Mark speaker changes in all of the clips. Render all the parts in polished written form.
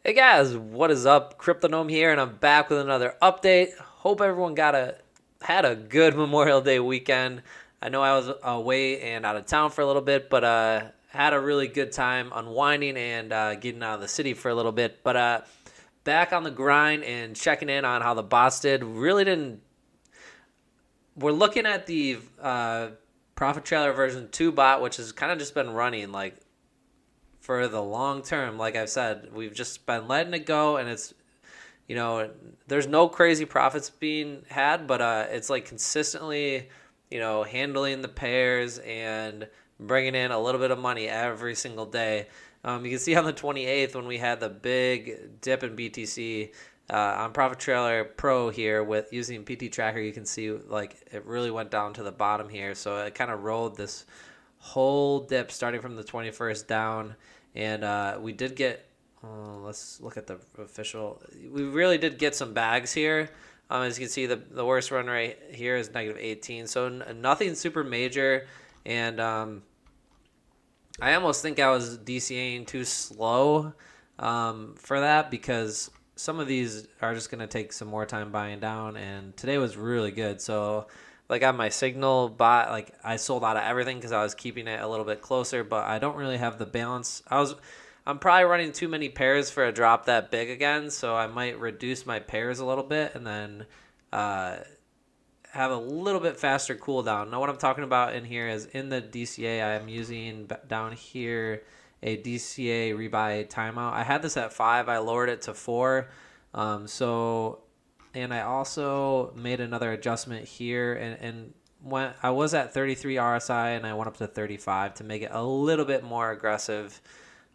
Speaker 1: Hey guys, what is up? Cryptonome here, and I'm back with another update. Hope everyone had a good Memorial Day weekend. I know I was away and out of town for a little bit, but had a really good time unwinding and getting out of the city for a little bit. But back on the grind and checking in on how the bots did. Really didn't. We're looking at the Profit Trailer version 2 bot, which has kind of just been running like for the long term. Like I've said, we've just been letting it go, and it's there's no crazy profits being had, but it's like consistently, handling the pairs and bringing in a little bit of money every single day. You can see on the 28th when we had the big dip in BTC on Profit Trailer Pro here with using PT Tracker, you can see like it really went down to the bottom here. So it kind of rolled this whole dip starting from the 21st down, and we did get let's look at the official. We really did get some bags here. As you can see, the worst run rate here is -18, so nothing super major. And I almost think I was DCAing too slow for that, because some of these are just going to take some more time buying down. And today was really good. So, like on my Signal bot, like I sold out of everything because I was keeping it a little bit closer, but I don't really have the balance. I'm probably running too many pairs for a drop that big again, so I might reduce my pairs a little bit and then uh, have a little bit faster cooldown. Now, what I'm talking about in here is in the DCA, I am using down here a DCA rebuy timeout. I had this at 5. I lowered it to 4. And I also made another adjustment here, and when I was at 33 RSI and I went up to 35 to make it a little bit more aggressive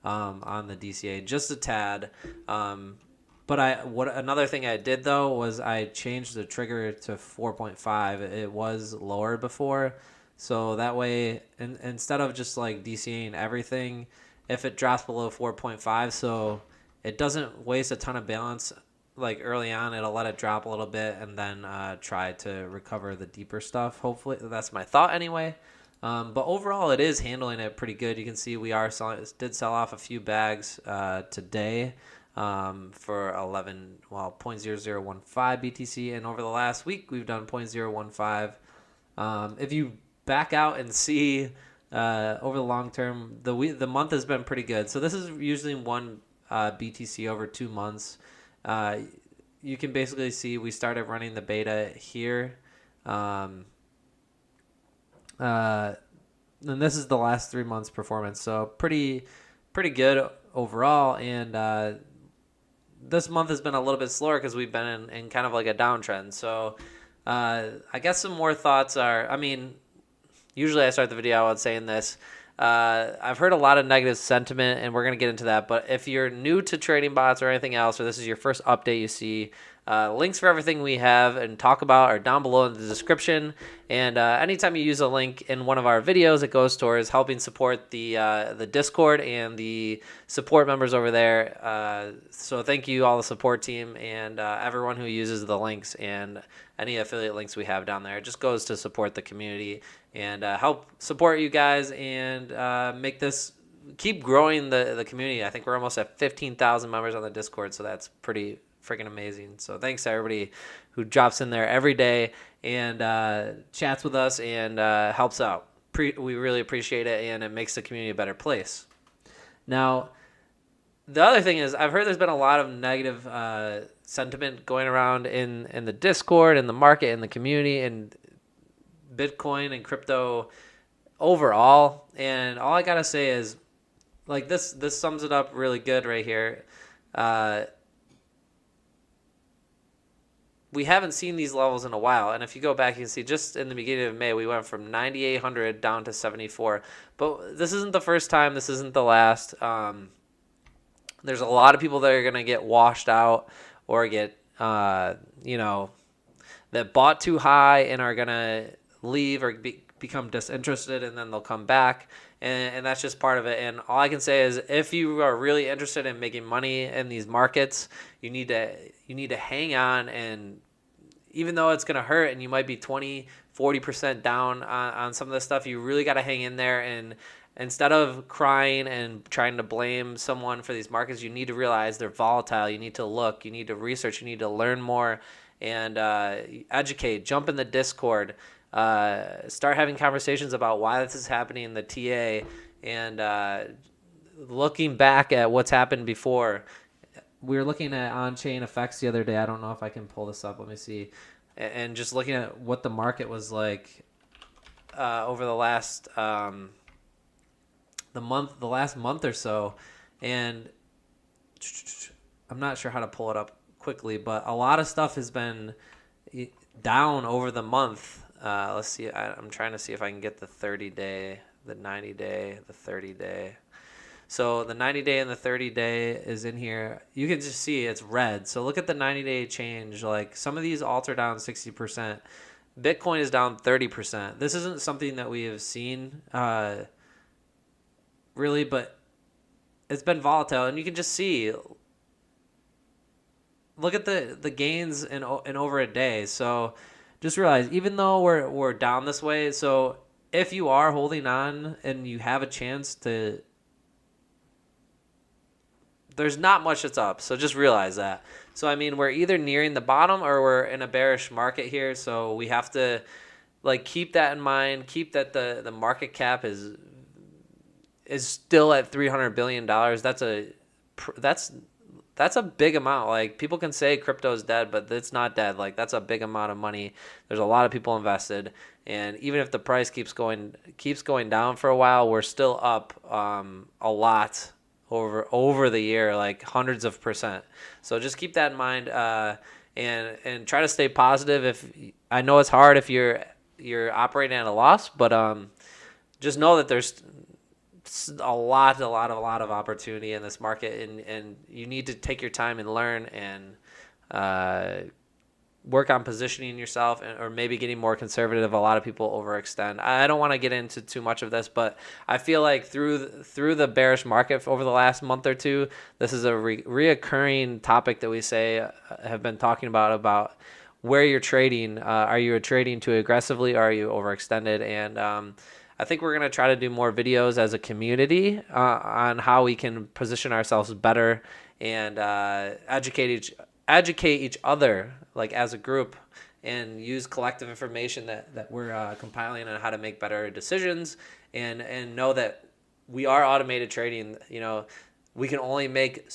Speaker 1: on the DCA, just a tad. But another thing I did though was I changed the trigger to 4.5. It was lower before, so that way, instead of just like DCing everything, if it drops below 4.5, so it doesn't waste a ton of balance. Like early on, it'll let it drop a little bit and then try to recover the deeper stuff. Hopefully, that's my thought anyway. But overall, it is handling it pretty good. You can see we did sell off a few bags today for 0.0015 BTC, and over the last week we've done 0.015. If you back out and see over the long term, the month has been pretty good. So this is usually one BTC over 2 months. You can basically see we started running the beta here. And this is the last 3 months performance, so pretty good overall. And this month has been a little bit slower because we've been in kind of like a downtrend. So I guess some more thoughts are, I mean, usually I start the video out saying this. I've heard a lot of negative sentiment, and we're going to get into that. But if you're new to trading bots or anything else, or this is your first update you see, links for everything we have and talk about are down below in the description. And anytime you use a link in one of our videos, it goes towards helping support the Discord and the support members over there. So thank you, all the support team, and everyone who uses the links and any affiliate links we have down there. It just goes to support the community and help support you guys and make this keep growing the community. I think we're almost at 15,000 members on the Discord, so that's pretty freaking amazing. So thanks to everybody who drops in there every day and chats with us and helps out. We really appreciate it, and it makes the community a better place. Now, the other thing is, I've heard there's been a lot of negative sentiment going around in the Discord, in the market, in the community, and Bitcoin and crypto overall. And all I gotta say is, like, this sums it up really good right here. We haven't seen these levels in a while, and if you go back, you can see just in the beginning of May we went from 9,800 down to 74. But this isn't the first time, this isn't the last. There's a lot of people that are going to get washed out or get that bought too high and are going to leave or become disinterested, and then they'll come back, and that's just part of it. And all I can say is, if you are really interested in making money in these markets, you need to hang on. And even though it's going to hurt and you might be 20-40% down on some of this stuff, you really got to hang in there. And instead of crying and trying to blame someone for these markets, you need to realize they're volatile. You need to look, you need to research, you need to learn more, and educate. Jump in the Discord. Start having conversations about why this is happening in the TA, and looking back at what's happened before. We were looking at on-chain effects the other day. I don't know if I can pull this up. Let me see. And just looking at what the market was like over the last the last month or so, and I'm not sure how to pull it up quickly, but a lot of stuff has been down over the month. Let's see. I'm trying to see if I can get the 30-day, the 90-day, the 30-day. So the 90-day and the 30-day is in here. You can just see it's red. So look at the 90-day change. Like some of these alts are down 60%. Bitcoin is down 30%. This isn't something that we have seen really, but it's been volatile. And you can just see, look at the gains in over a day. So just realize, even though we're down this way, so if you are holding on and you have a chance to, there's not much that's up. So just realize that. So, I mean, we're either nearing the bottom or we're in a bearish market here. So we have to keep that in mind. Keep that the market cap is still at $300 billion. That's a big amount. Like, people can say crypto is dead, but it's not dead. Like, that's a big amount of money. There's a lot of people invested. And even if the price keeps going down for a while, we're still up a lot over the year, like hundreds of %. So just keep that in mind, and try to stay positive. If I know it's hard if you're operating at a loss, but just know that there's a lot of opportunity in this market, and you need to take your time and learn and work on positioning yourself, or maybe getting more conservative. A lot of people overextend. I don't want to get into too much of this, but I feel like through the bearish market over the last month or two, this is a reoccurring topic that we have been talking about where you're trading. Are you trading too aggressively, or are you overextended? And I think we're going to try to do more videos as a community on how we can position ourselves better and educate each other, like as a group, and use collective information that we're compiling on how to make better decisions, and know that we are automated trading. We can only make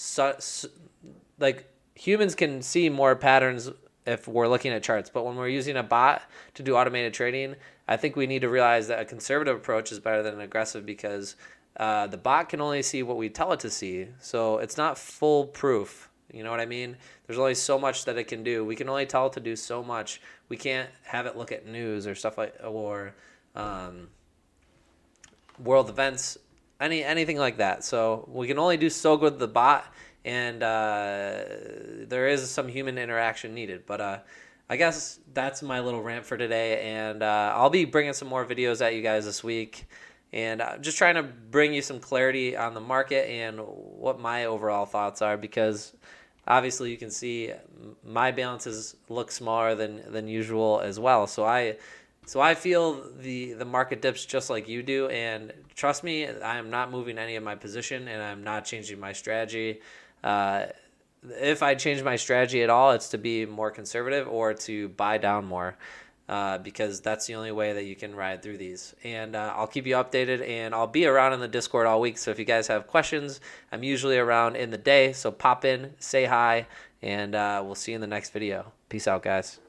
Speaker 1: humans can see more patterns if we're looking at charts, but when we're using a bot to do automated trading, I think we need to realize that a conservative approach is better than an aggressive, because the bot can only see what we tell it to see. So it's not foolproof. You know what I mean? There's only so much that it can do. We can only tell it to do so much. We can't have it look at news or stuff or world events, anything like that. So we can only do so good with the bot, and there is some human interaction needed. But I guess that's my little rant for today, and I'll be bringing some more videos at you guys this week, and just trying to bring you some clarity on the market and what my overall thoughts are, because obviously you can see my balances look smaller than usual as well. So I feel the market dips just like you do, and trust me, I am not moving any of my position, and I'm not changing my strategy. If I change my strategy at all, it's to be more conservative or to buy down more, because that's the only way that you can ride through these. And I'll keep you updated, and I'll be around in the Discord all week. So if you guys have questions, I'm usually around in the day. So pop in, say hi, and we'll see you in the next video. Peace out, guys.